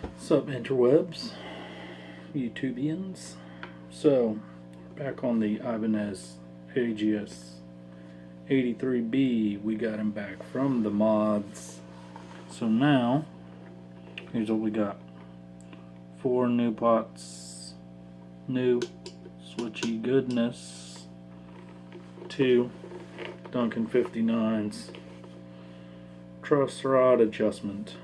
What's up, interwebs, YouTubians? So, back on the Ibanez ags83b, we got him back from the mods. So now, here's what we got. 4 new pots, new switchy goodness, 2 Duncan 59s, truss rod adjustment,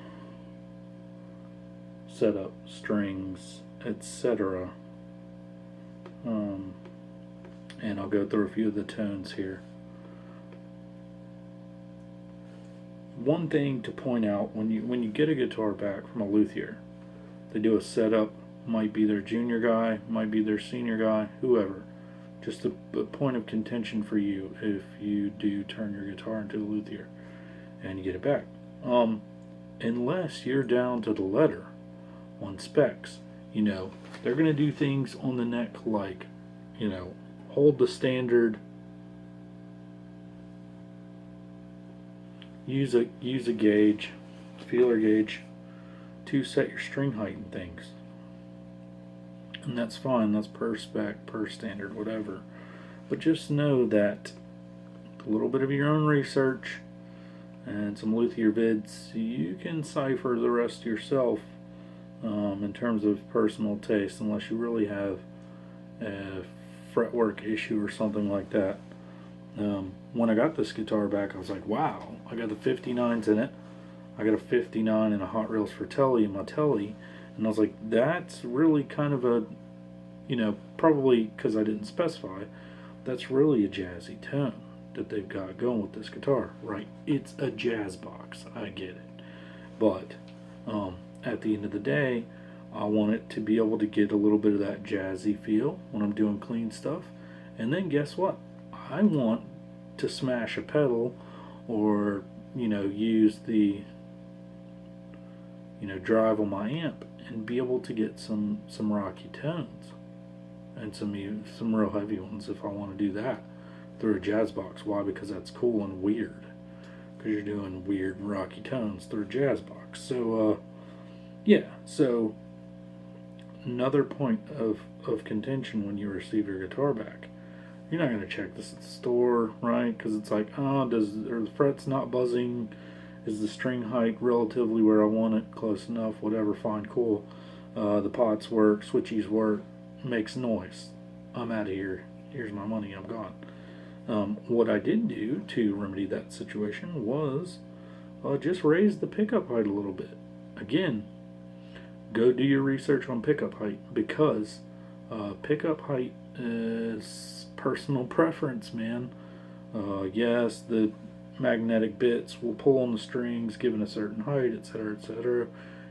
setup, strings, etc. And I'll go through a few of the tones here. One thing to point out, when you get a guitar back from a luthier, they do a setup. Might be their junior guy, might be their senior guy, whoever. Just a point of contention for you if you do turn your guitar into a luthier and you get it back. Unless you're down to the letter on specs, they're going to do things on the neck like, hold the standard, use a gauge, feeler gauge, to set your string height and things. And that's fine, that's per spec, per standard, whatever. But just know that a little bit of your own research and some luthier vids, you can cipher the rest yourself in terms of personal taste, unless you really have a fretwork issue or something like that. When I got this guitar back, I was like, wow, I got the 59s in it. I got a 59 and a Hot Reels for Telly in my Telly, and I was like, that's really kind of a, probably because I didn't specify, that's really a jazzy tone that they've got going with this guitar, right? It's a jazz box, I get it, but at the end of the day, I want it to be able to get a little bit of that jazzy feel when I'm doing clean stuff. And then guess what? I want to smash a pedal or, use the, drive on my amp and be able to get some rocky tones and some real heavy ones if I want to do that through a jazz box. Why? Because that's cool and weird. Because you're doing weird rocky tones through a jazz box. So, yeah, so another point of contention when you receive your guitar back, you're not going to check this at the store, right? Because it's like, are the frets not buzzing? Is the string height relatively where I want it? Close enough, whatever, fine, cool. The pots work, switchies work, makes noise. I'm out of here. Here's my money, I'm gone. What I did do to remedy that situation was just raise the pickup height a little bit. Again, go do your research on pickup height, because pickup height is personal preference, man. Yes, the magnetic bits will pull on the strings given a certain height, etc., etc.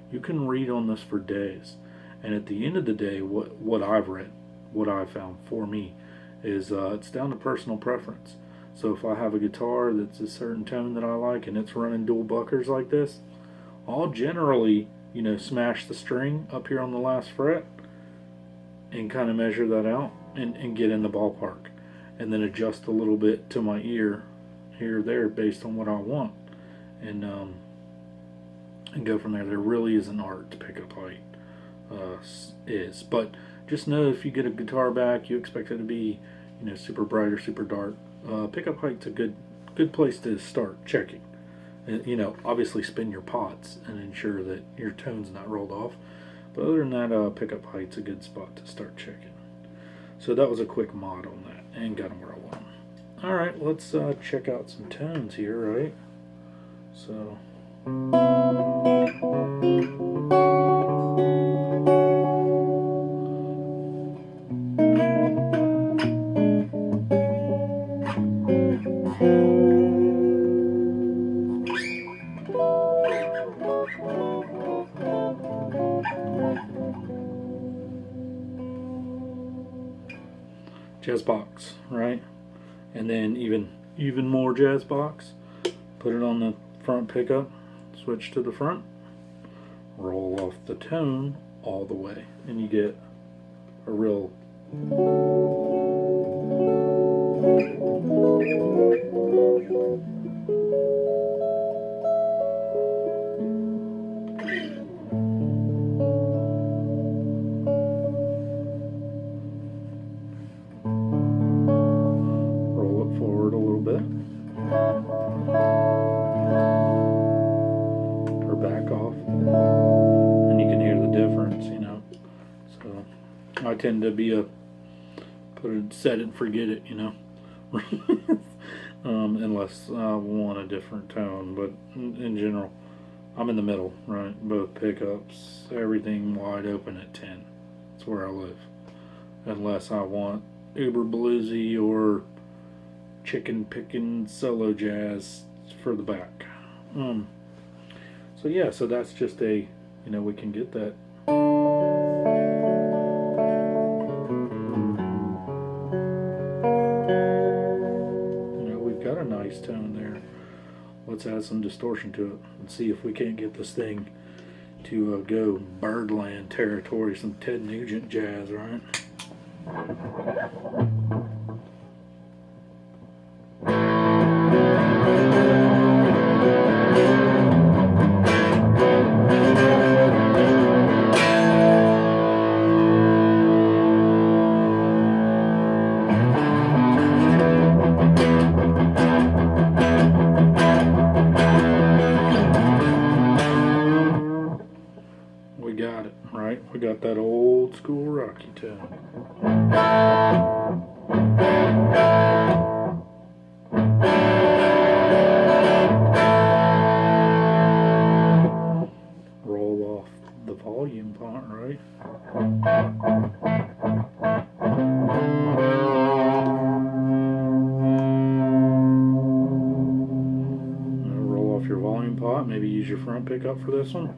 You can read on this for days, and at the end of the day, what I've read, what I've found for me, is it's down to personal preference. So if I have a guitar that's a certain tone that I like and it's running dual buckers like this, I'll generally smash the string up here on the last fret and kind of measure that out and get in the ballpark, and then adjust a little bit to my ear here or there based on what I want, and go from there. There really is an art to pickup height, but just know if you get a guitar back, you expect it to be super bright or super dark. Pickup height's a good place to start checking. Obviously spin your pots and ensure that your tone's not rolled off. But other than that, pickup height's a good spot to start checking. So that was a quick mod on that, and got them where I want them. Alright, let's check out some tones here, right? So... jazz box, right? And then even more jazz box. Put it on the front pickup, switch to the front, roll off the tone all the way, and you get a real tend to be a set it and forget it, you know. Unless I want a different tone, but in general, I'm in the middle, right? Both pickups, everything wide open at 10. That's where I live. Unless I want uber bluesy or chicken picking solo jazz for the back. So yeah, so that's just a, you know, we can get that. You know, we've got a nice tone there. Let's add some distortion to it and see if we can't get this thing to go Birdland territory, some Ted Nugent jazz, right? We got it, right? We got that old school rocky tone. Roll off the volume part, right? Roll off your volume pot, maybe use your front pickup for this one.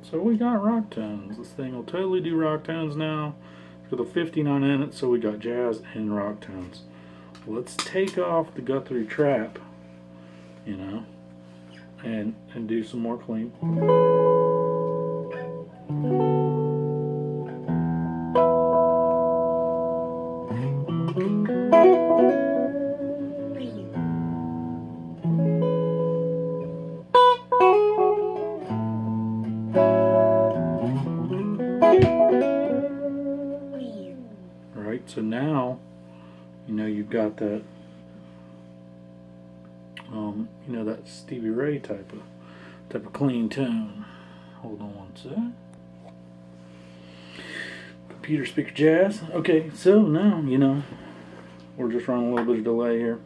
So we got rock tones. This thing will totally do rock tones now. It's got a 59 in it, so we got jazz and rock tones. Let's take off the Guthrie trap, you know, and do some more clean. So now, you know, you've got that, you know, that Stevie Ray type of clean tone. Hold on one sec. Computer speaker jazz. Okay, so now, you know, we're just running a little bit of delay here.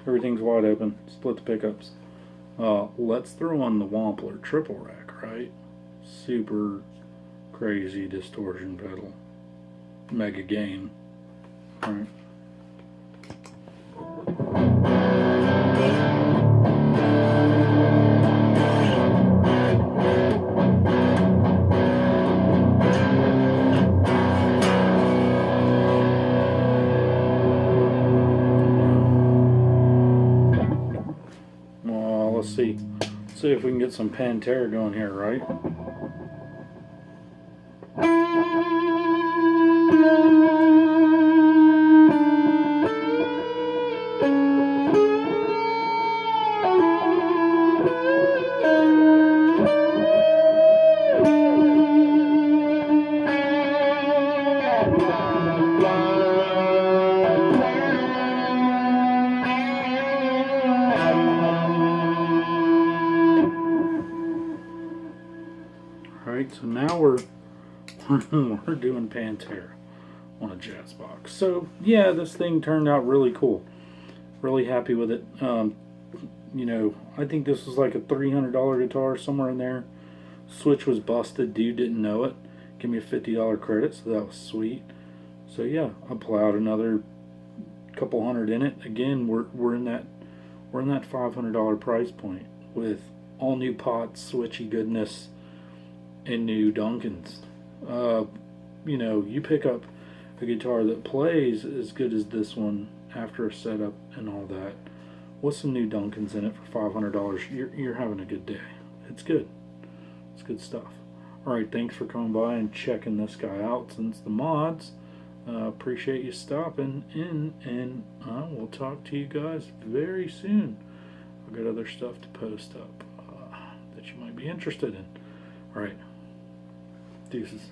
Everything's wide open. Split the pickups. Let's throw on the Wampler triple rack, right? Super crazy distortion pedal. Mega gain. Alright. Well, let's see. Let's see if we can get some Pantera going here, right? Alright, so now we're doing Pantera on a jazz box. So yeah, this thing turned out really cool. Really happy with it. You know, I think this was like a $300 guitar, somewhere in there. Switch was busted, dude didn't know it. Give me a $50 credit, so that was sweet. So yeah, I plowed another couple hundred in it. Again, we're in that $500 price point with all new pots, switchy goodness, and new Duncans. You know, you pick up a guitar that plays as good as this one after a setup and all that, with some new Duncans in it for $500, you're having a good day. It's good. It's good stuff. Alright, thanks for coming by and checking this guy out since the mods. Appreciate you stopping in, and I will talk to you guys very soon. I've got other stuff to post up that you might be interested in. Alright, deuces.